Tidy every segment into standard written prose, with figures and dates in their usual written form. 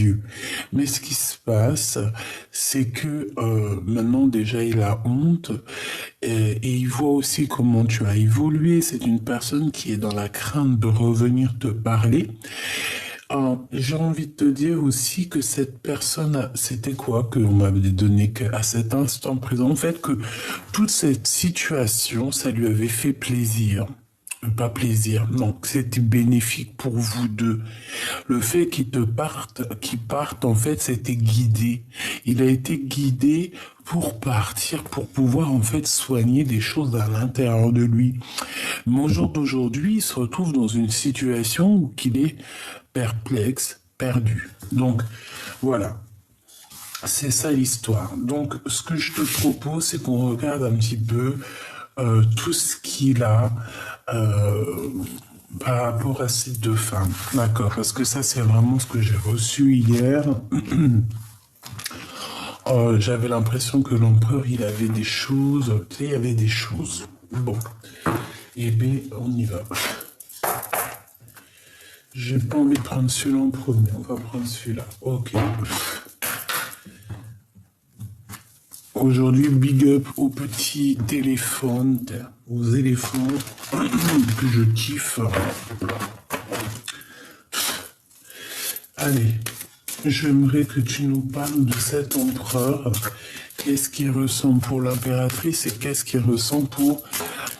yeux. Mais ce qui se passe, c'est que maintenant déjà il a honte et il voit aussi comment tu as évolué. C'est une personne qui est dans la crainte de revenir te parler. J'ai envie de te dire aussi que cette personne, c'était quoi qu'on m'avait donné qu'à cet instant présent, en fait, que toute cette situation, ça lui avait fait plaisir. Pas plaisir, non, que c'était bénéfique pour vous deux. Le fait qu'il parte, en fait, c'était guidé. Il a été guidé pour partir, pour pouvoir, en fait, soigner des choses à l'intérieur de lui. Mais au jour d'aujourd'hui, il se retrouve dans une situation où il est perplexe, perdu. Donc, voilà. C'est ça l'histoire. Donc, ce que je te propose, c'est qu'on regarde un petit peu tout ce qu'il a par rapport à ces deux femmes. D'accord, parce que ça, c'est vraiment ce que j'ai reçu hier. J'avais l'impression que l'empereur, il avait des choses, tu sais, il y avait des choses. Bon, et bien, on y va. J'ai pas envie de prendre celui-là en premier, on va prendre celui-là. Ok. Aujourd'hui, big up aux petits téléphones, aux éléphants que je kiffe. Allez, j'aimerais que tu nous parles de cet empereur. Qu'est-ce qu'il ressent pour l'impératrice et qu'est-ce qu'il ressent pour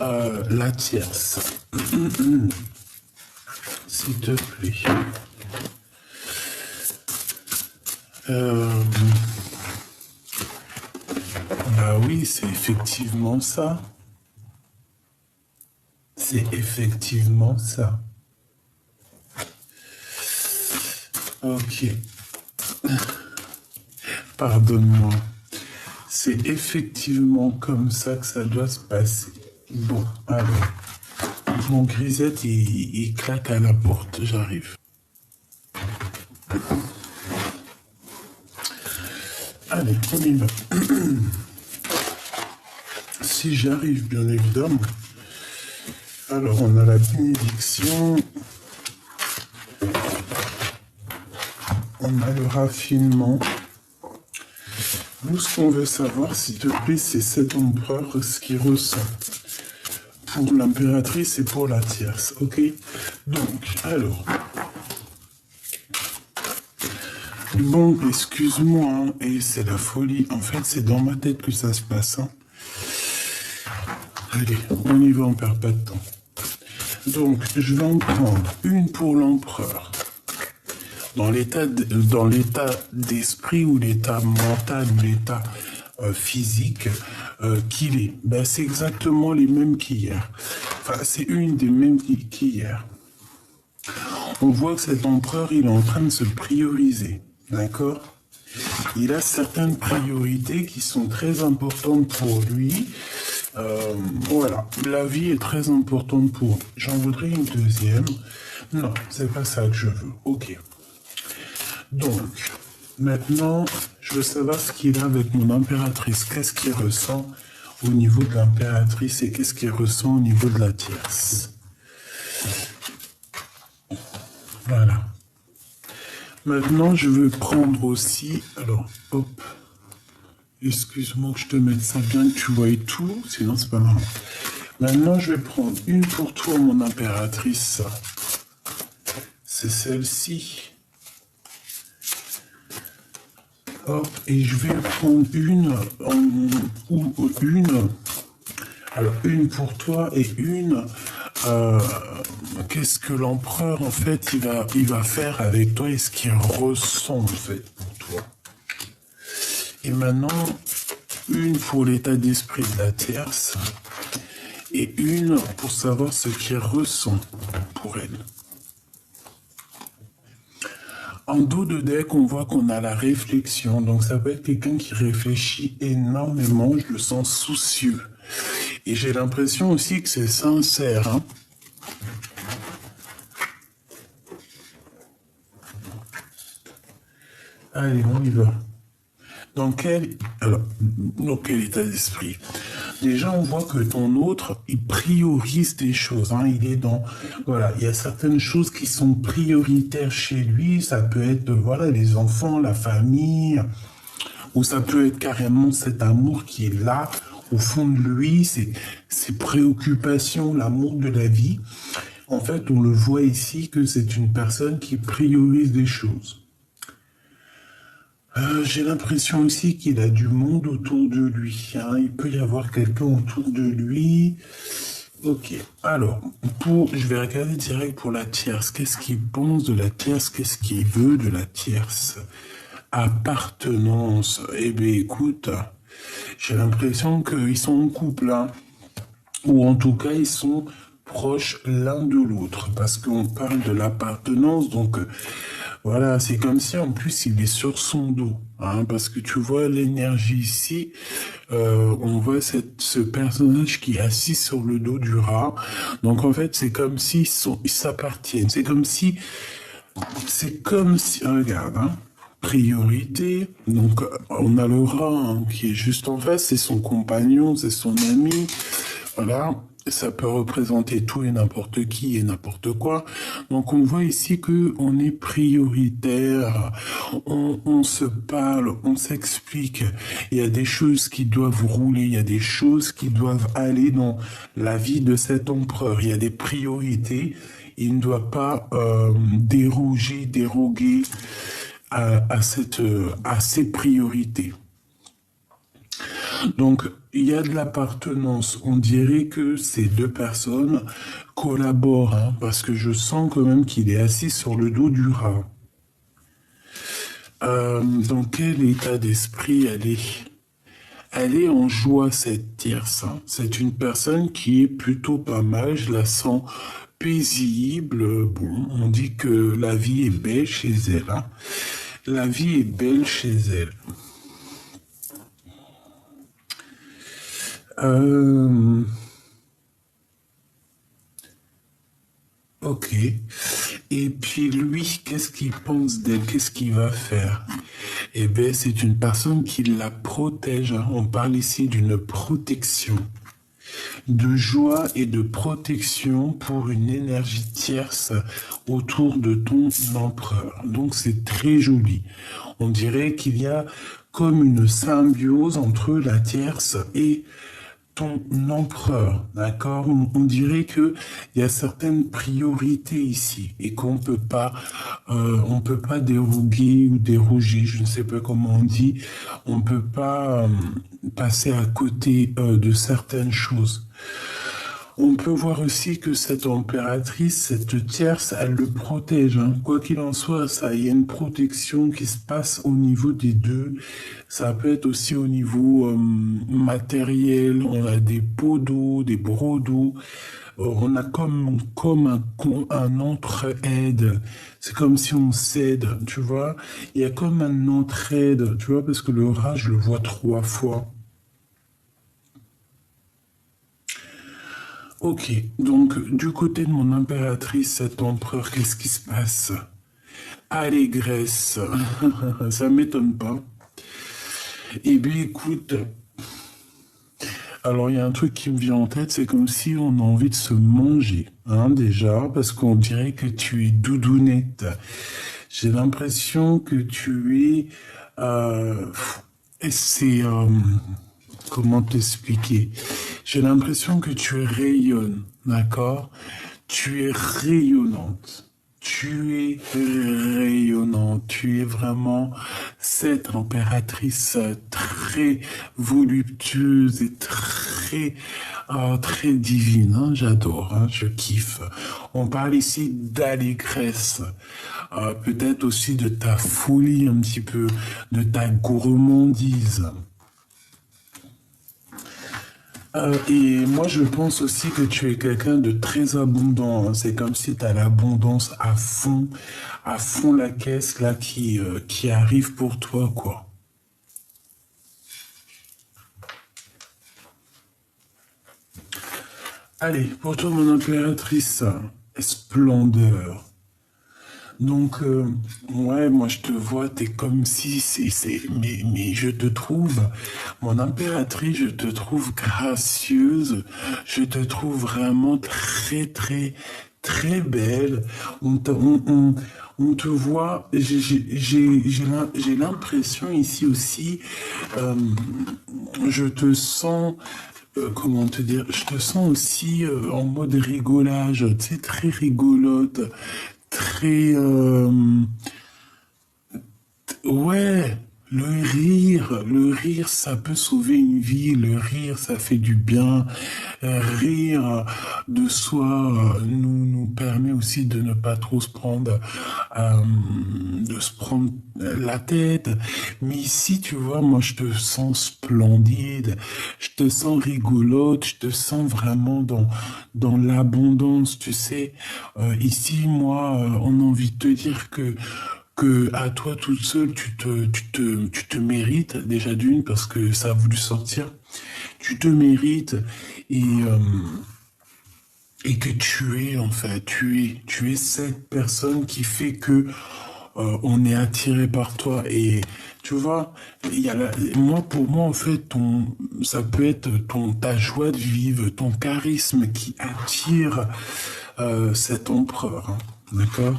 la tierce. S'il te plaît. Bah oui, c'est effectivement ça. C'est effectivement ça. Ok. Pardonne-moi. C'est effectivement comme ça que ça doit se passer. Bon, alors. Mon grisette, il claque à la porte. J'arrive. Allez, on y va. Si j'arrive, bien évidemment. Alors, on a la bénédiction. On a le raffinement. Nous, ce qu'on veut savoir, s'il te plaît, c'est cet empereur, ce qu'il ressent. Pour l'impératrice et pour la tierce, ok? Donc, alors... Bon, excuse-moi, hein, et c'est la folie. En fait, c'est dans ma tête que ça se passe. Hein. Allez, on y va, on perd pas de temps. Donc, je vais en prendre une pour l'empereur. Dans l'état d'esprit ou l'état mental ou l'état physique qu'il est, ben, c'est exactement les mêmes qu'hier. Enfin, c'est une des mêmes qu'hier. On voit que cet empereur, il est en train de se prioriser. D'accord? Il a certaines priorités qui sont très importantes pour lui. Voilà, la vie est très importante pour lui. J'en voudrais une deuxième. Non, c'est pas ça que je veux. Ok. Donc, maintenant, je veux savoir ce qu'il a avec mon impératrice. Qu'est-ce qu'il ressent au niveau de l'impératrice et qu'est-ce qu'il ressent au niveau de la tierce. Voilà. Maintenant, je veux prendre aussi... Alors, hop. Excuse-moi que je te mette ça bien, que tu vois tout, sinon c'est pas marrant. Maintenant, je vais prendre une pour toi, mon impératrice. C'est celle-ci. Hop, et je vais prendre une, alors une pour toi et une... qu'est-ce que l'empereur, en fait, il va faire avec toi et ce qu'il ressent, en fait, pour toi. Et maintenant, une pour l'état d'esprit de la tierce et une pour savoir ce qu'il ressent pour elle. En dos de deck, on voit qu'on a la réflexion. Donc, ça peut être quelqu'un qui réfléchit énormément. Je le sens soucieux. Et j'ai l'impression aussi que c'est sincère. Hein. Allez, on y va. Dans quel état d'esprit? Déjà, on voit que ton autre, il priorise des choses. Hein. Il est dans, voilà, il y a certaines choses qui sont prioritaires chez lui. Ça peut être, voilà, les enfants, la famille, ou ça peut être carrément cet amour qui est là au fond de lui, ses préoccupations, l'amour de la vie. En fait, on le voit ici que c'est une personne qui priorise des choses. J'ai l'impression aussi qu'il a du monde autour de lui. Hein. Il peut y avoir quelqu'un autour de lui. Ok. Alors, je vais regarder direct pour la tierce. Qu'est-ce qu'il pense de la tierce? Qu'est-ce qu'il veut de la tierce? Appartenance. Eh bien, écoute, j'ai l'impression qu'ils sont en couple, hein. Ou en tout cas, ils sont proches l'un de l'autre, parce qu'on parle de l'appartenance, donc voilà, c'est comme si en plus il est sur son dos, hein, parce que tu vois l'énergie ici, on voit ce personnage qui est assis sur le dos du rat, donc en fait c'est comme si ils s'appartiennent, c'est comme si, regarde, hein, priorité, donc on a le rat hein, qui est juste en face, c'est son compagnon, c'est son ami, voilà, ça peut représenter tout et n'importe qui et n'importe quoi. Donc on voit ici que on est prioritaire, on se parle, on s'explique. Il y a des choses qui doivent rouler, il y a des choses qui doivent aller dans la vie de cet empereur. Il y a des priorités. Il ne doit pas déroguer à ces priorités. Donc, il y a de l'appartenance. On dirait que ces deux personnes collaborent, hein, parce que je sens quand même qu'il est assis sur le dos du rat. Dans quel état d'esprit elle est? Elle est en joie, cette tierce. Hein. C'est une personne qui est plutôt pas mal. Je la sens paisible. Bon, on dit que la vie est belle chez elle. Hein. La vie est belle chez elle. Ok. Et puis lui, qu'est-ce qu'il pense d'elle? Qu'est-ce qu'il va faire? Eh bien, c'est une personne qui la protège. Hein. On parle ici d'une protection. De joie et de protection pour une énergie tierce autour de ton empereur. Donc c'est très joli. On dirait qu'il y a comme une symbiose entre la tierce et ton empereur, d'accord? On dirait que il y a certaines priorités ici et on peut pas déroguer ou déroger, je ne sais pas comment on dit, on peut pas passer à côté de certaines choses. On peut voir aussi que cette impératrice, cette tierce, elle le protège. Hein. Quoi qu'il en soit, ça, il y a une protection qui se passe au niveau des deux. Ça peut être aussi au niveau matériel. On a des pots d'eau, des brocs d'eau. On a comme un entraide. C'est comme si on s'aide, tu vois. Il y a comme un entraide, tu vois, parce que le rat, je le vois 3 fois. Ok, donc du côté de mon impératrice, cet empereur, qu'est-ce qui se passe? Allégresse, ça m'étonne pas. Eh bien écoute, alors il y a un truc qui me vient en tête, c'est comme si on a envie de se manger, hein, déjà, parce qu'on dirait que tu es doudounette. J'ai l'impression que tu es... c'est... comment t'expliquer? J'ai l'impression que tu rayonnes, d'accord? Tu es rayonnante. Tu es rayonnante. Tu es vraiment cette impératrice très voluptueuse et très divine. Hein, j'adore, hein, je kiffe. On parle ici d'allégresse. Peut-être aussi de ta folie un petit peu, de ta gourmandise. Et moi, je pense aussi que tu es quelqu'un de très abondant. Hein. C'est comme si tu as l'abondance à fond la caisse là qui arrive pour toi, quoi. Allez, pour toi, mon impératrice, splendeur. Donc, ouais, moi je te vois, t'es comme si mais je te trouve, mon impératrice, je te trouve gracieuse, je te trouve vraiment très belle. On te voit, j'ai l'impression ici aussi, euh, je te sens, comment te dire, je te sens aussi en mode rigolage, tu sais, très rigolote, très, ouais, le rire, ça peut sauver une vie, le rire, ça fait du bien. Rire de soi nous permet aussi de ne pas trop se prendre, de se prendre la tête. Mais ici, tu vois, moi, je te sens splendide, je te sens rigolote, je te sens vraiment dans l'abondance, tu sais. Ici, moi, on a envie de te dire que à toi toute seule, tu te mérites déjà d'une parce que ça a voulu sortir. Tu te mérites et, euh, et que tu es en fait, tu es cette personne qui fait que on est attiré par toi et tu vois, moi pour moi en fait ça peut être ta joie de vivre, ton charisme qui attire cet empereur, hein. D'accord?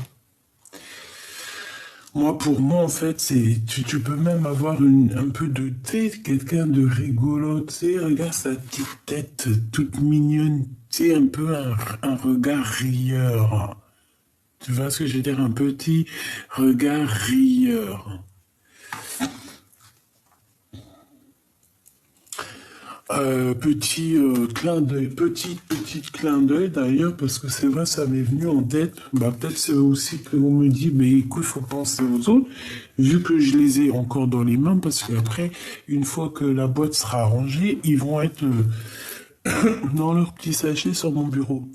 Moi, pour moi, en fait, tu peux même avoir un peu de tête, quelqu'un de rigolo, tu sais, regarde sa petite tête toute mignonne, tu sais, un peu un regard rieur. Tu vois ce que je veux dire? Un petit regard rieur. Petit clin d'œil d'ailleurs, parce que c'est vrai, ça m'est venu en tête. Bah, peut-être c'est aussi qu'on me dit, mais écoute, faut penser aux autres, vu que je les ai encore dans les mains, parce qu'après, une fois que la boîte sera rangée, ils vont être dans leur petit sachet sur mon bureau.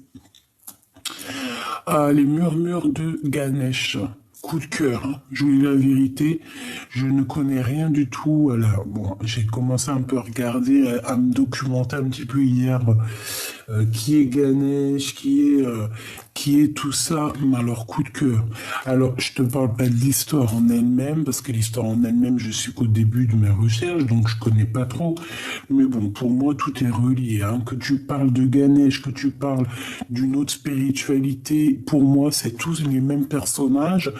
Ah, les murmures de Ganesh. Coup de cœur, hein. Je vous dis la vérité, je ne connais rien du tout. Alors, bon, j'ai commencé un peu à regarder, à me documenter un petit peu hier, qui est Ganesh, qui est tout ça, mais alors coup de cœur. Alors, je te parle pas de l'histoire en elle-même, parce que l'histoire en elle-même, je suis qu'au début de mes recherches, donc je connais pas trop. Mais bon, pour moi, tout est relié, hein. Que tu parles de Ganesh, que tu parles d'une autre spiritualité, pour moi, c'est tous les mêmes personnages,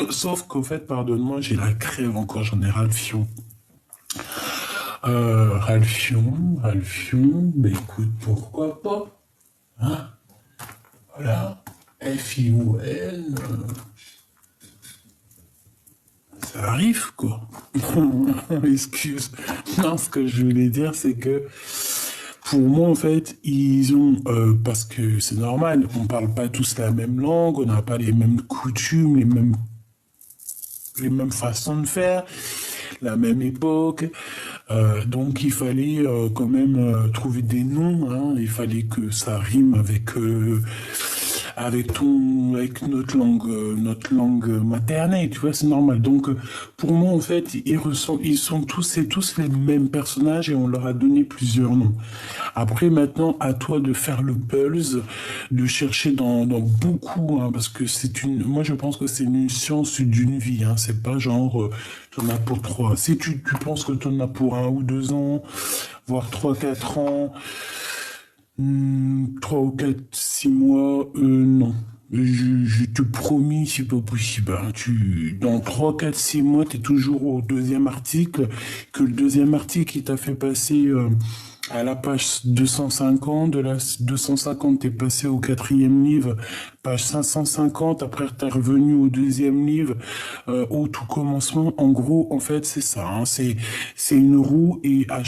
sauf qu'au fait, pardonne-moi, j'ai la crève encore, j'en ai ras le fion. Ralphion, ben écoute, pourquoi pas, hein? Voilà, F-I-O-N, ça arrive, quoi. Excuse. Non, ce que je voulais dire, c'est que pour moi, en fait, ils ont, parce que c'est normal, on parle pas tous la même langue, on n'a pas les mêmes coutumes, les mêmes façons de faire, la même époque. Donc il fallait quand même trouver des noms, hein. Il fallait que ça rime avec notre langue maternelle, tu vois, c'est normal. Donc pour moi en fait, ils sont tous et tous les mêmes personnages et on leur a donné plusieurs noms. Après maintenant, à toi de faire le pulse, de chercher dans beaucoup, hein, parce que moi je pense que c'est une science d'une vie, hein. C'est pas genre t'en as pour trois. Si tu penses que t'en as pour 1 ou 2 ans, voire 3, 4 ans. 3 ou 4, 6 mois, non. Je te promis, c'est pas possible, hein. Dans 3, 4, 6 mois, tu es toujours au deuxième article, que le deuxième article, il t'a fait passer à la page 250, de la 250, t'es passé au quatrième livre, page 550, après t'es revenu au deuxième livre, au tout commencement. En gros, en fait, c'est ça, hein. C'est une roue et à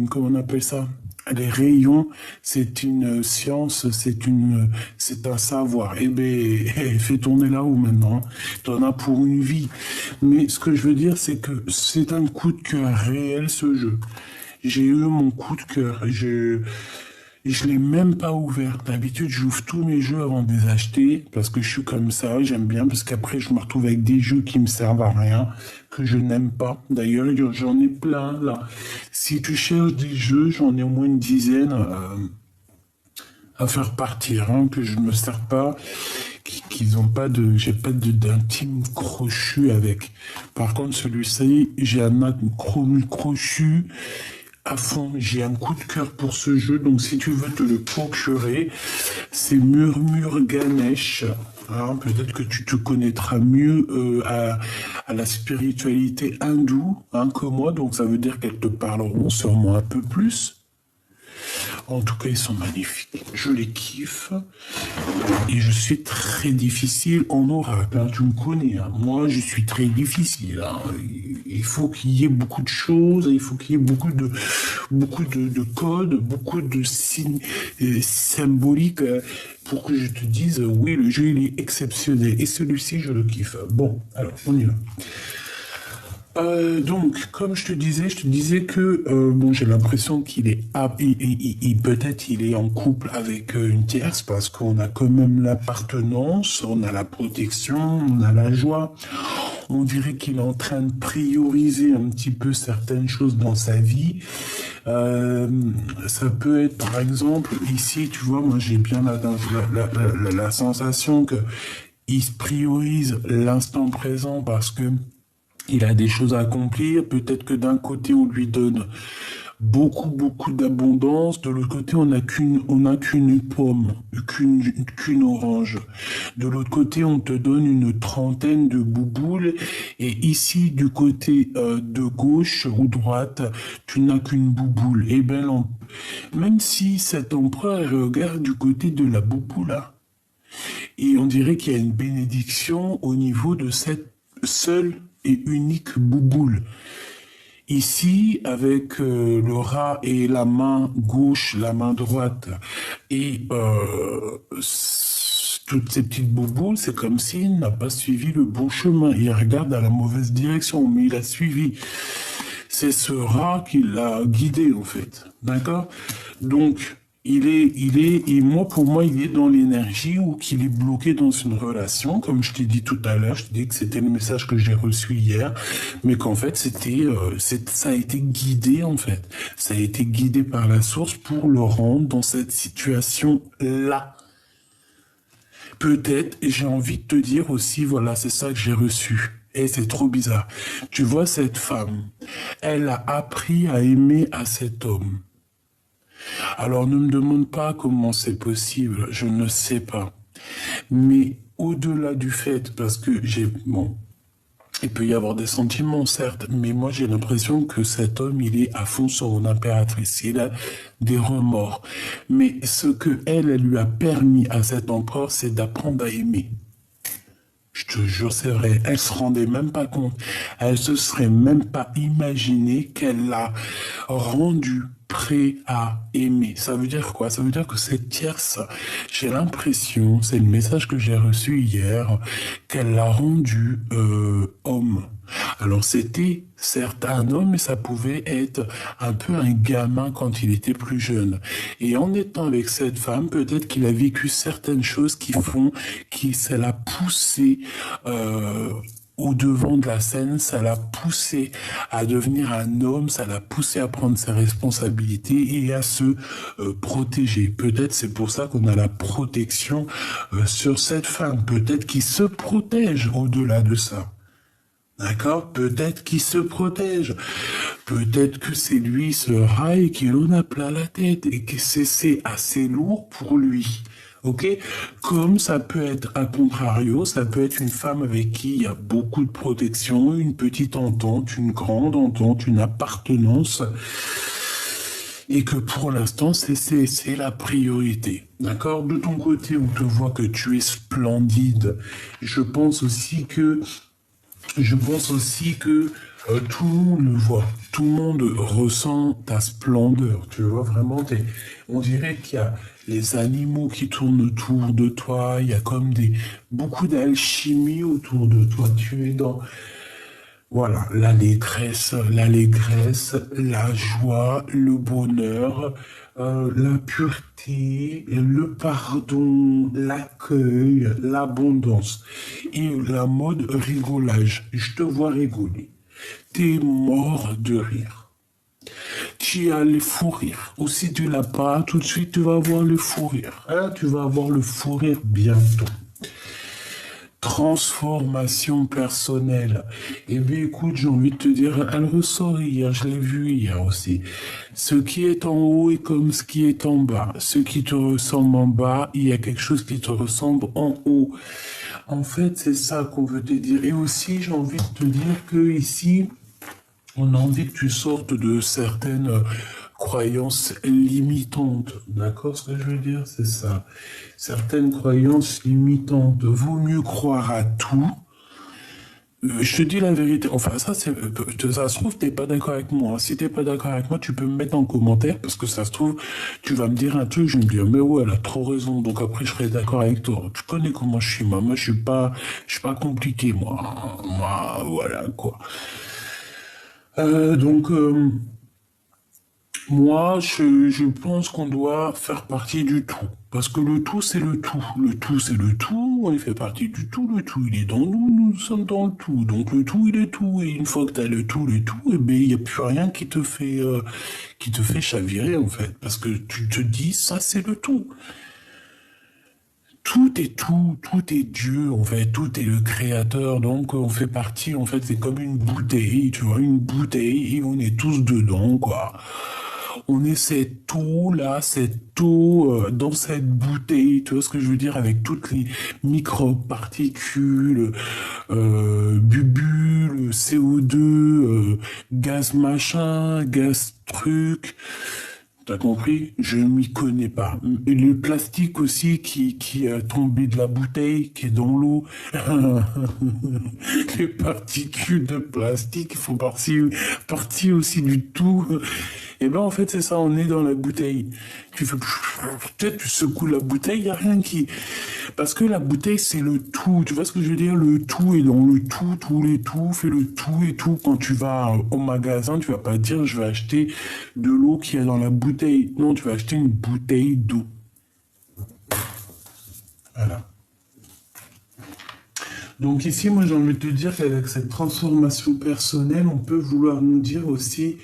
comment on appelle ça? Les rayons, c'est une science, c'est un savoir. Eh ben, fais tourner là-haut maintenant. T'en as pour une vie. Mais ce que je veux dire, c'est que c'est un coup de cœur réel, ce jeu. J'ai eu mon coup de cœur. Je l'ai même pas ouvert. D'habitude, j'ouvre tous mes jeux avant de les acheter parce que je suis comme ça. J'aime bien parce qu'après, je me retrouve avec des jeux qui me servent à rien, que je n'aime pas. D'ailleurs, j'en ai plein là. Si tu cherches des jeux, j'en ai au moins une dizaine. à faire partir, hein, que je me sers pas, qu'ils ont pas de, j'ai pas d'intime crochu avec. Par contre, celui-ci, j'ai un crochu à fond. J'ai un coup de cœur pour ce jeu, donc si tu veux te le procurer, c'est Murmure Ganesh. Hein, peut-être que tu te connaîtras mieux à la spiritualité hindoue, hein, que moi, donc ça veut dire qu'elles te parleront sûrement un peu plus. En tout cas, ils sont magnifiques. Je les kiffe. Et je suis très difficile en oracle. Hein. Tu me connais. Hein. Moi, je suis très difficile. Hein. Il faut qu'il y ait beaucoup de choses. Il faut qu'il y ait beaucoup de codes, beaucoup de signes symboliques pour que je te dise oui, le jeu, il est exceptionnel. Et celui-ci, je le kiffe. Bon, alors, on y va. Donc, comme je te disais que bon, j'ai l'impression qu'il est peut-être il est en couple avec une tierce parce qu'on a quand même l'appartenance, on a la protection, on a la joie. On dirait qu'il est en train de prioriser un petit peu certaines choses dans sa vie. Ça peut être, par exemple, ici, tu vois, moi j'ai bien la sensation que il priorise l'instant présent parce que il a des choses à accomplir. Peut-être que d'un côté, on lui donne beaucoup d'abondance. De l'autre côté, on n'a qu'une pomme, qu'une orange. De l'autre côté, on te donne une trentaine de bouboules. Et ici, du côté de gauche ou droite, tu n'as qu'une bouboule. Et ben, même si cet empereur regarde du côté de la bouboule, là, et on dirait qu'il y a une bénédiction au niveau de cette seule et unique bouboule. Ici, avec le rat et la main gauche, la main droite, et toutes ces petites bouboules, c'est comme s'il n'a pas suivi le bon chemin. Il regarde dans la mauvaise direction, mais il a suivi. C'est ce rat qui l'a guidé, en fait. D'accord? Donc, et moi, pour moi, il est dans l'énergie ou qu'il est bloqué dans une relation. Comme je t'ai dit tout à l'heure, je t'ai dit que c'était le message que j'ai reçu hier, mais qu'en fait, ça a été guidé, en fait. Ça a été guidé par la source pour le rendre dans cette situation-là. Peut-être, et j'ai envie de te dire aussi, voilà, c'est ça que j'ai reçu. Et c'est trop bizarre. Tu vois, cette femme, elle a appris à aimer à cet homme. Alors ne me demande pas comment c'est possible, je ne sais pas. Mais au-delà du fait, parce que bon, il peut y avoir des sentiments, certes, mais moi j'ai l'impression que cet homme, il est à fond sur une impératrice, il a des remords. Mais ce que elle lui a permis à cet empereur, c'est d'apprendre à aimer. Je te jure, c'est vrai, elle se rendait même pas compte. Elle se serait même pas imaginé qu'elle l'a rendu prêt à aimer. Ça veut dire quoi? Ça veut dire que cette tierce, j'ai l'impression, c'est le message que j'ai reçu hier, qu'elle l'a rendu homme. Alors c'était certes un homme, mais ça pouvait être un peu un gamin quand il était plus jeune. Et en étant avec cette femme, peut-être qu'il a vécu certaines choses qui ça l'a poussé au devant de la scène, ça l'a poussé à devenir un homme, ça l'a poussé à prendre ses responsabilités et à se protéger. Peut-être c'est pour ça qu'on a la protection sur cette femme. Peut-être qu'il se protège au-delà de ça. D'accord? Peut-être qu'il se protège. Peut-être que c'est lui, ce rail, qui en a plein la tête et que c'est assez lourd pour lui. Ok? Comme ça peut être à contrario, ça peut être une femme avec qui il y a beaucoup de protection, une petite entente, une grande entente, une appartenance. Et que pour l'instant, c'est la priorité. D'accord? De ton côté, on te voit que tu es splendide. Je pense aussi que tout le monde le voit, tout le monde ressent ta splendeur, tu vois, vraiment, on dirait qu'il y a les animaux qui tournent autour de toi, il y a comme beaucoup d'alchimie autour de toi, tu es dans, voilà, l'allégresse, la joie, le bonheur, la pureté, le pardon, l'accueil, l'abondance et la mode rigolage. Je te vois rigoler. T'es mort de rire. tu as le fou rire. Ou si tu l'as pas, tout de suite, tu vas avoir le fou rire. Hein, tu vas avoir le fou rire bientôt. Transformation personnelle. Eh bien, écoute, j'ai envie de te dire, elle ressort hier, je l'ai vu hier aussi. Ce qui est en haut est comme ce qui est en bas. Ce qui te ressemble en bas, il y a quelque chose qui te ressemble en haut. En fait, c'est ça qu'on veut te dire. Et aussi, j'ai envie de te dire que ici, on a envie que tu sortes de certaines croyances limitantes. D'accord? Ce que je veux dire, c'est ça. Certaines croyances limitantes. Vaut mieux croire à tout. Je te dis la vérité. Enfin, ça, ça se trouve, t'es pas d'accord avec moi. Si t'es pas d'accord avec moi, tu peux me mettre en commentaire parce que ça se trouve, tu vas me dire un truc, je vais me dire, mais ouais, elle a trop raison. Donc après, je serai d'accord avec toi. Tu connais comment je suis, moi. Moi, je suis pas compliqué, moi. Moi, voilà, quoi. Donc, moi, je pense qu'on doit faire partie du tout. Parce que le tout, c'est le tout. Le tout, c'est le tout. On fait partie du tout. Le tout, il est dans nous. Nous sommes dans le tout. Donc, le tout, il est tout. Et une fois que tu as le tout, eh ben, il n'y a plus rien qui te fait chavirer, en fait. Parce que tu te dis, ça, c'est le tout. Tout est tout, tout est Dieu, en fait, tout est le créateur, donc on fait partie, en fait, c'est comme une bouteille, tu vois, une bouteille, et on est tous dedans, quoi. On est cette eau-là, cette eau dans cette bouteille, tu vois ce que je veux dire, avec toutes les micro-particules, bulles, CO2, gaz machin, gaz truc. T'as compris? Je m'y connais pas. Et le plastique aussi qui est tombé de la bouteille, qui est dans l'eau. Les particules de plastique font partie aussi du tout. Et ben en fait c'est ça, on est dans la bouteille. Tu fais peut-être tu secoues la bouteille, il y a rien qui. Parce que la bouteille c'est le tout. Tu vois ce que je veux dire? Le tout est dans le tout, tous les tout, fais le tout et tout. Quand tu vas au magasin, tu vas pas dire je vais acheter de l'eau qui est dans la bouteille. Non, tu vas acheter une bouteille d'eau. Voilà. Donc ici, moi j'ai envie de te dire qu'avec cette transformation personnelle, on peut vouloir nous dire aussi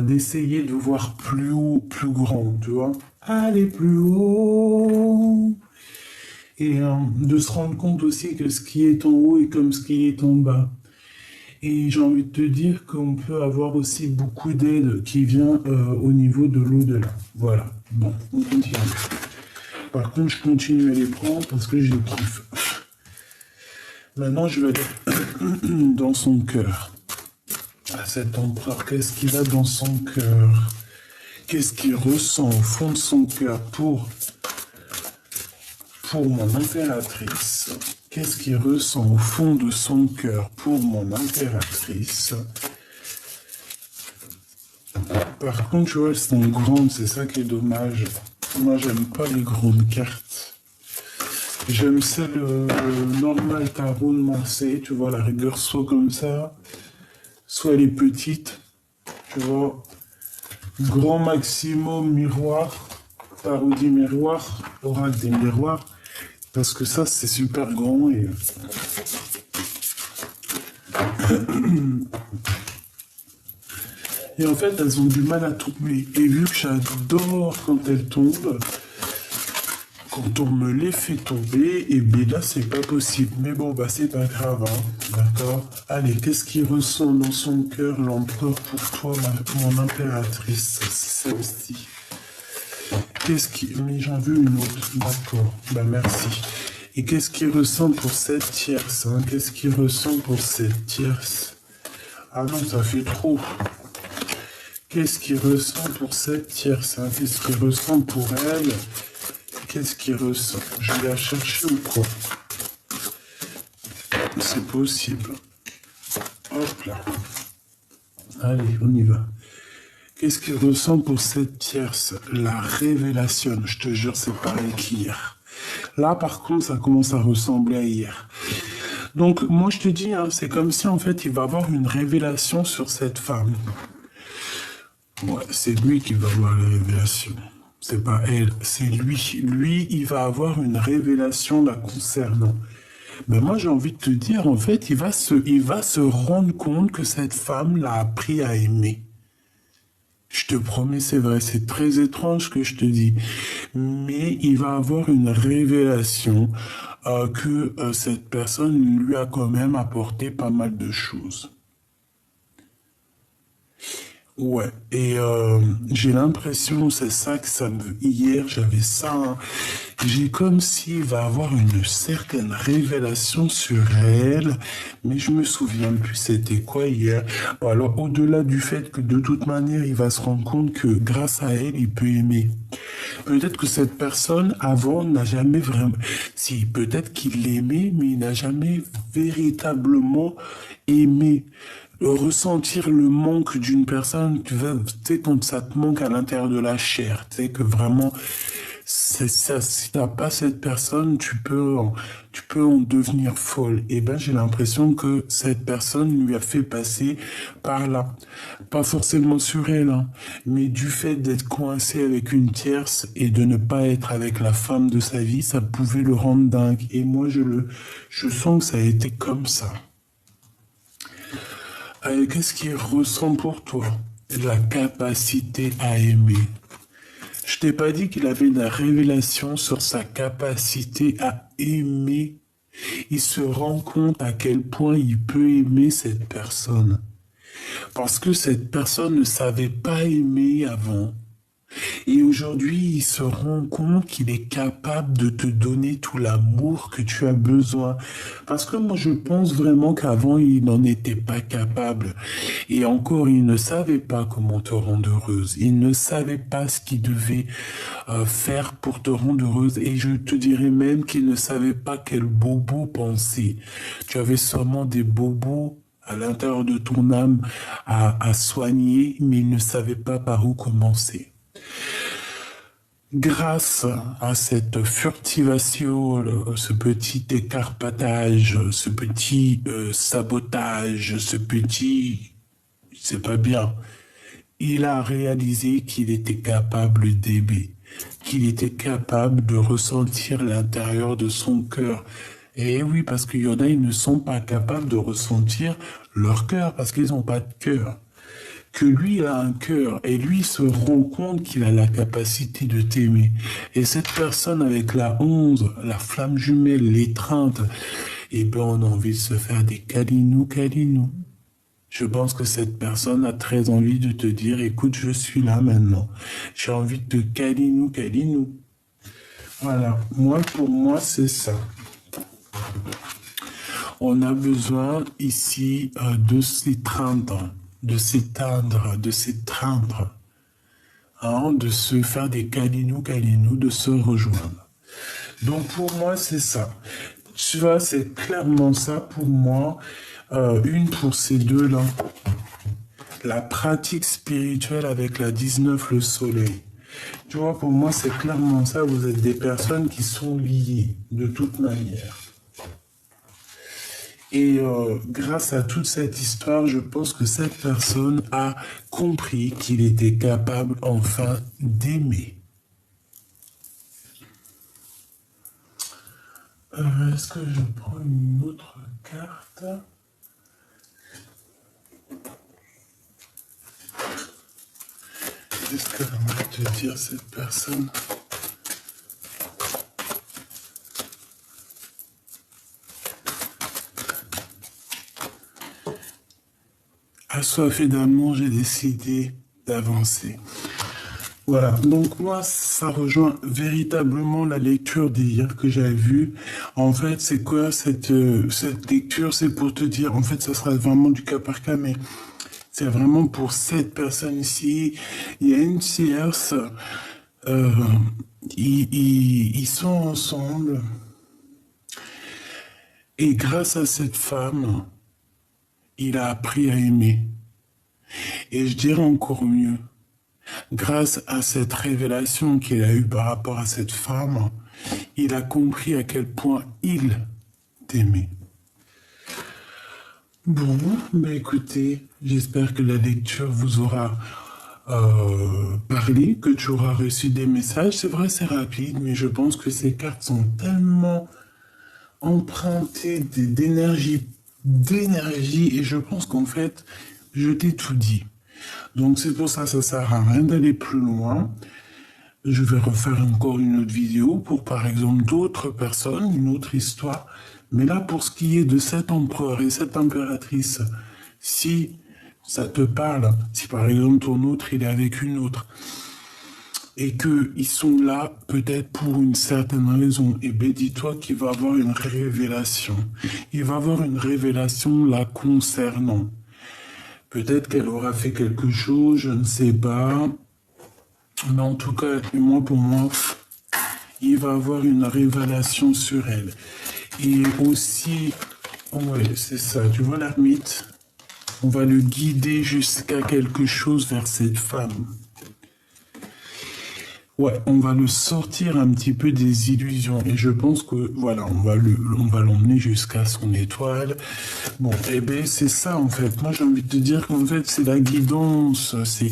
d'essayer de voir plus haut, plus grand, tu vois. Aller plus haut. Et de se rendre compte aussi que ce qui est en haut est comme ce qui est en bas. Et j'ai envie de te dire qu'on peut avoir aussi beaucoup d'aide qui vient au niveau de l'au-delà. Voilà. Bon, on continue. Par contre, je continue à les prendre parce que je les kiffe. Maintenant, je vais aller dans son cœur. À cet empereur, qu'est-ce qu'il a dans son cœur? Qu'est-ce qu'il ressent au fond de son cœur pour mon impératrice? Qu'est-ce qu'il ressent au fond de son cœur pour mon impératrice? Par contre, tu vois, elles sont grandes, c'est ça qui est dommage. Moi, j'aime pas les grandes cartes. J'aime celle normale tarot de Marseille, tu vois, la rigueur soit comme ça, soit elle est petite, tu vois. Grand maximum miroir, tarot des miroirs, oracle des miroirs, parce que ça, c'est super grand et... Et en fait, elles ont du mal à tomber. Et vu que j'adore quand elles tombent, quand on me les fait tomber, et bien là, c'est pas possible. Mais bon, bah, c'est pas grave, hein. D'accord? Allez, qu'est-ce qui ressent dans son cœur l'empereur pour toi, mon impératrice? C'est celle-ci. Qu'est-ce qui... Mais j'en veux une autre. D'accord. Bah, merci. Et qu'est-ce qu'il ressent pour cette tierce, hein? Qu'est-ce qu'il ressent pour cette tierce? Ah non, ça fait trop. Qu'est-ce qu'il ressent pour cette tierce, hein? Qu'est-ce qu'il ressent pour elle? Qu'est-ce qu'il ressent? Je vais la chercher ou quoi? C'est possible. Hop là. Allez, on y va. Qu'est-ce qu'il ressent pour cette tierce? La révélation. Je te jure, c'est pareil qu'hier. Là, par contre, ça commence à ressembler à hier. Donc, moi, je te dis, hein, c'est comme si, en fait, il va avoir une révélation sur cette femme. Ouais, c'est lui qui va avoir la révélation. C'est pas elle, c'est lui. Lui, il va avoir une révélation la concernant. Mais moi, j'ai envie de te dire, en fait, il va se rendre compte que cette femme l'a appris à aimer. Je te promets, c'est vrai, c'est très étrange ce que je te dis. Mais il va avoir une révélation que cette personne lui a quand même apporté pas mal de choses. Ouais, et j'ai l'impression, c'est ça que ça me... Hier, j'avais ça, hein. J'ai comme s'il va avoir une certaine révélation sur elle, mais je me souviens plus c'était quoi hier. Bon, alors, au-delà du fait que de toute manière, il va se rendre compte que grâce à elle, il peut aimer. Peut-être que cette personne, avant, n'a jamais vraiment... Si, peut-être qu'il l'aimait, mais il n'a jamais véritablement aimé. Ressentir le manque d'une personne, tu sais, quand ça te manque à l'intérieur de la chair, tu sais, que vraiment, c'est ça, si t'as pas cette personne, tu peux en devenir folle. Et ben, j'ai l'impression que cette personne lui a fait passer par là. Pas forcément sur elle, hein, mais du fait d'être coincé avec une tierce et de ne pas être avec la femme de sa vie, ça pouvait le rendre dingue. Et moi, je sens que ça a été comme ça. Qu'est-ce qu'il ressent pour toi? La capacité à aimer. Je t'ai pas dit qu'il avait une révélation sur sa capacité à aimer. Il se rend compte à quel point il peut aimer cette personne. Parce que cette personne ne savait pas aimer avant. Et aujourd'hui, il se rend compte qu'il est capable de te donner tout l'amour que tu as besoin. Parce que moi, je pense vraiment qu'avant, il n'en était pas capable. Et encore, il ne savait pas comment te rendre heureuse. Il ne savait pas ce qu'il devait faire pour te rendre heureuse. Et je te dirais même qu'il ne savait pas quel bobo penser. Tu avais sûrement des bobos à l'intérieur de ton âme à soigner, mais il ne savait pas par où commencer. Grâce à cette furtivation, ce petit écarpatage, ce petit sabotage, ce petit, c'est pas bien, il a réalisé qu'il était capable d'aimer, qu'il était capable de ressentir l'intérieur de son cœur. Et oui, parce qu'il y en a, ils ne sont pas capables de ressentir leur cœur parce qu'ils n'ont pas de cœur. Que lui a un cœur et lui se rend compte qu'il a la capacité de t'aimer. Et cette personne avec la 11, la flamme jumelle, l'étreinte, eh ben on a envie de se faire des câlinous, câlinous. Je pense que cette personne a très envie de te dire, écoute, je suis là maintenant. J'ai envie de te câlinou, câlinou. Voilà, moi pour moi c'est ça. On a besoin ici de s'étreindre, de s'éteindre, de s'étreindre, hein, de se faire des câlinous, câlinous, de se rejoindre. Donc pour moi, c'est ça. Tu vois, c'est clairement ça pour moi. Une pour ces deux-là. La pratique spirituelle avec la 19, le soleil. Tu vois, pour moi, c'est clairement ça. Vous êtes des personnes qui sont liées de toute manière. Et grâce à toute cette histoire, je pense que cette personne a compris qu'il était capable enfin d'aimer. Est-ce que je prends une autre carte? Qu'est-ce qu'elle va te dire, cette personne? Assoiffé d'amour, j'ai décidé d'avancer. Voilà, donc moi, ça rejoint véritablement la lecture d'hier que j'avais vue. En fait, c'est quoi cette lecture? C'est pour te dire, en fait, ça sera vraiment du cas par cas, mais c'est vraiment pour cette personne ici. Il y a une tierce, euh, ils sont ensemble, et grâce à cette femme, il a appris à aimer. Et je dirais encore mieux, grâce à cette révélation qu'il a eue par rapport à cette femme, il a compris à quel point il t'aimait. Bon, bah écoutez, j'espère que la lecture vous aura parlé, que tu auras reçu des messages. C'est vrai, c'est rapide, mais je pense que ces cartes sont tellement empruntées d'énergie, et je pense qu'en fait, je t'ai tout dit. Donc c'est pour ça, ça sert à rien d'aller plus loin. Je vais refaire encore une autre vidéo pour, par exemple, d'autres personnes, une autre histoire. Mais là, pour ce qui est de cet empereur et cette impératrice, si ça te parle, si par exemple ton autre, il est avec une autre, et qu'ils sont là peut-être pour une certaine raison, et bien dis-toi qu'il va avoir une révélation. Il va avoir une révélation la concernant. Peut-être qu'elle aura fait quelque chose, je ne sais pas. Mais en tout cas, moi, pour moi, il va avoir une révélation sur elle. Et aussi, ouais, c'est ça, tu vois l'ermite, on va le guider jusqu'à quelque chose vers cette femme. Ouais, on va le sortir un petit peu des illusions. Et je pense que, voilà, on va l'emmener jusqu'à son étoile. Bon, eh ben, c'est ça, en fait. Moi, j'ai envie de te dire qu'en fait, c'est la guidance, c'est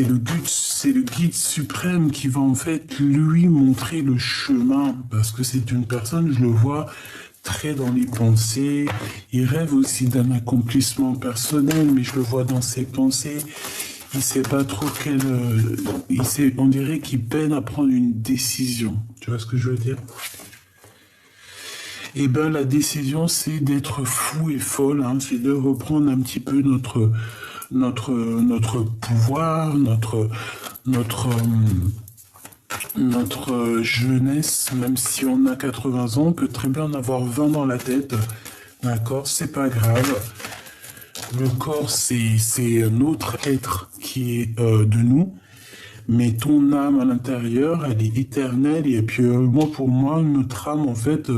le guide suprême qui va en fait lui montrer le chemin parce que c'est une personne, je le vois très dans les pensées. Il rêve aussi d'un accomplissement personnel, mais je le vois dans ses pensées. Il sait pas trop on dirait qu'il peine à prendre une décision. Tu vois ce que je veux dire? Eh ben, la décision, c'est d'être fou et folle, hein, c'est de reprendre un petit peu notre pouvoir, notre jeunesse, même si on a 80 ans, on peut très bien en avoir 20 dans la tête. D'accord, c'est pas grave. Le corps, c'est un autre être qui est de nous. Mais ton âme à l'intérieur, elle est éternelle. Et puis, moi, pour moi, notre âme, en fait,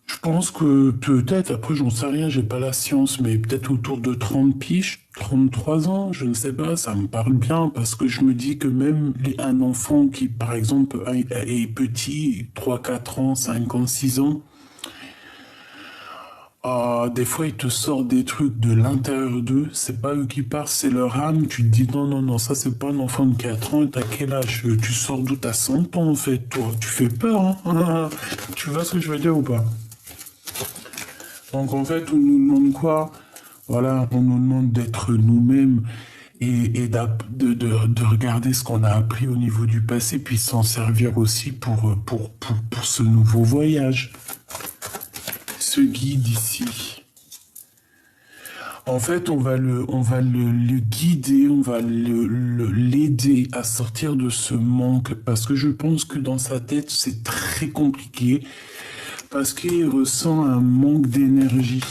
je pense que peut-être, après, j'en sais rien, j'ai pas la science, mais peut-être autour de 30 piges, 33 ans, je ne sais pas, ça me parle bien, parce que je me dis que même un enfant qui, par exemple, est petit, 3, 4 ans, 5 ans, 6 ans, des fois, ils te sortent des trucs de l'intérieur d'eux. C'est pas eux qui partent, c'est leur âme. Tu te dis non, non, non, ça c'est pas un enfant de 4 ans. T'as quel âge? Tu sors d'où? T'as 100 ans en fait, toi. Tu fais peur, hein? Tu vois ce que je veux dire ou pas? Donc en fait, on nous demande quoi? Voilà, on nous demande d'être nous-mêmes et de regarder ce qu'on a appris au niveau du passé, puis s'en servir aussi pour ce nouveau voyage. Ce guide ici. En fait, on va le guider, on va l'aider à sortir de ce manque, parce que je pense que dans sa tête, c'est très compliqué, parce qu'il ressent un manque d'énergie.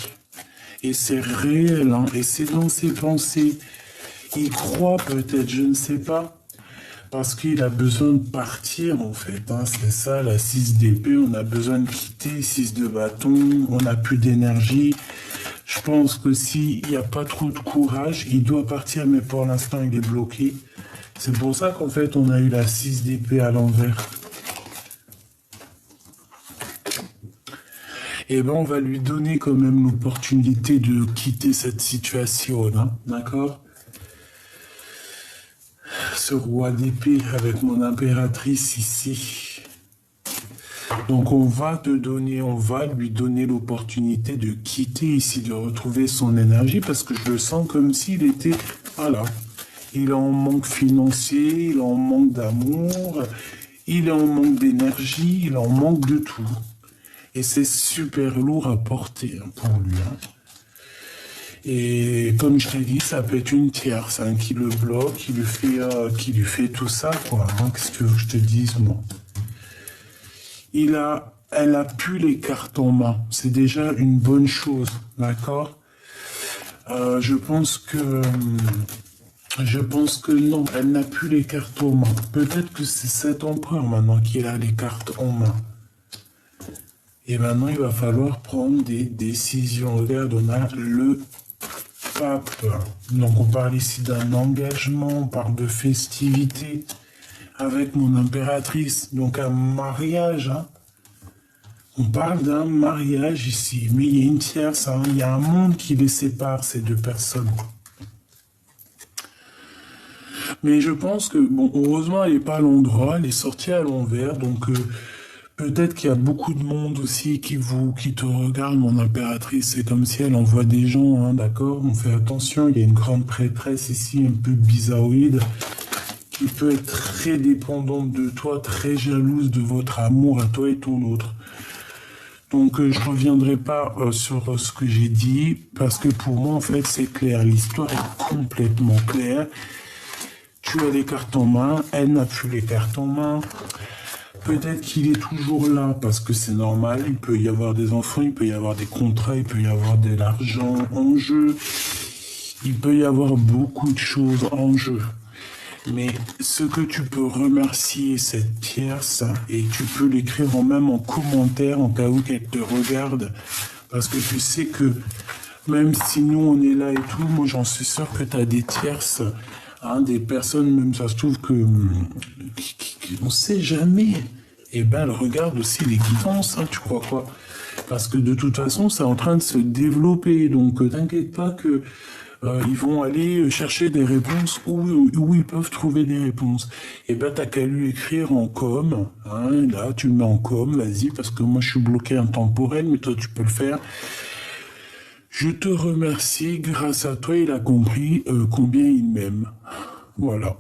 Et c'est réel, hein, et c'est dans ses pensées. Il croit peut-être, je ne sais pas, parce qu'il a besoin de partir, en fait. Hein, c'est ça, la 6 d'épée, on a besoin de quitter, 6 de bâton, on n'a plus d'énergie. Je pense que s'il n'y a pas trop de courage, il doit partir, mais pour l'instant, il est bloqué. C'est pour ça qu'en fait, on a eu la 6 d'épée à l'envers. Et ben, on va lui donner quand même l'opportunité de quitter cette situation, hein, d'accord? Ce roi d'épée avec mon impératrice ici. Donc on va lui donner l'opportunité de quitter ici, de retrouver son énergie, parce que je le sens comme s'il était, voilà, il est en manque financier, il est en manque d'amour, il est en manque d'énergie, il est en manque de tout. Et c'est super lourd à porter pour lui. Hein. Et comme je t'ai dit, ça peut être une tierce hein, qui le bloque, qui lui fait tout ça, quoi. Hein, qu'est-ce que je te dise, moi? Elle a plus les cartes en main. C'est déjà une bonne chose, d'accord? Je pense que non, elle n'a plus les cartes en main. Peut-être que c'est cet empereur maintenant qui a les cartes en main. Et maintenant, il va falloir prendre des décisions. Regarde, on a le pape. Donc, on parle ici d'un engagement, on parle de festivité avec mon impératrice. Donc, un mariage. Hein. On parle d'un mariage ici. Mais il y a une tierce. Hein. Il y a un monde qui les sépare, ces deux personnes. Mais je pense que, bon, heureusement, elle n'est pas à l'endroit. Elle est sortie à l'envers. Donc, Peut-être qu'il y a beaucoup de monde aussi qui te regarde, mon impératrice. C'est comme si elle envoie des gens, hein, d'accord? On fait attention, il y a une grande prêtresse ici, un peu bizarroïde, qui peut être très dépendante de toi, très jalouse de votre amour à toi et ton autre. Donc, je reviendrai pas sur ce que j'ai dit, parce que pour moi, en fait, c'est clair. L'histoire est complètement claire. Tu as les cartes en main, elle n'a plus les cartes en main. Peut-être qu'il est toujours là, parce que c'est normal. Il peut y avoir des enfants, il peut y avoir des contrats, il peut y avoir de l'argent en jeu. Il peut y avoir beaucoup de choses en jeu. Mais ce que tu peux remercier cette tierce, et tu peux l'écrire même en commentaire en cas où qu'elle te regarde, parce que tu sais que même si nous on est là et tout, moi j'en suis sûr que tu as des tierces, hein, des personnes, même ça se trouve que on sait jamais. Et ben elle regarde aussi les guidances, hein, tu crois quoi? Parce que de toute façon, c'est en train de se développer, donc t'inquiète pas que ils vont aller chercher des réponses où ils peuvent trouver des réponses. Et ben, t'as qu'à lui écrire en com, hein, là, tu le mets en com, vas-y, parce que moi, je suis bloqué intemporel, mais toi, tu peux le faire. Je te remercie, grâce à toi, il a compris combien il m'aime. Voilà.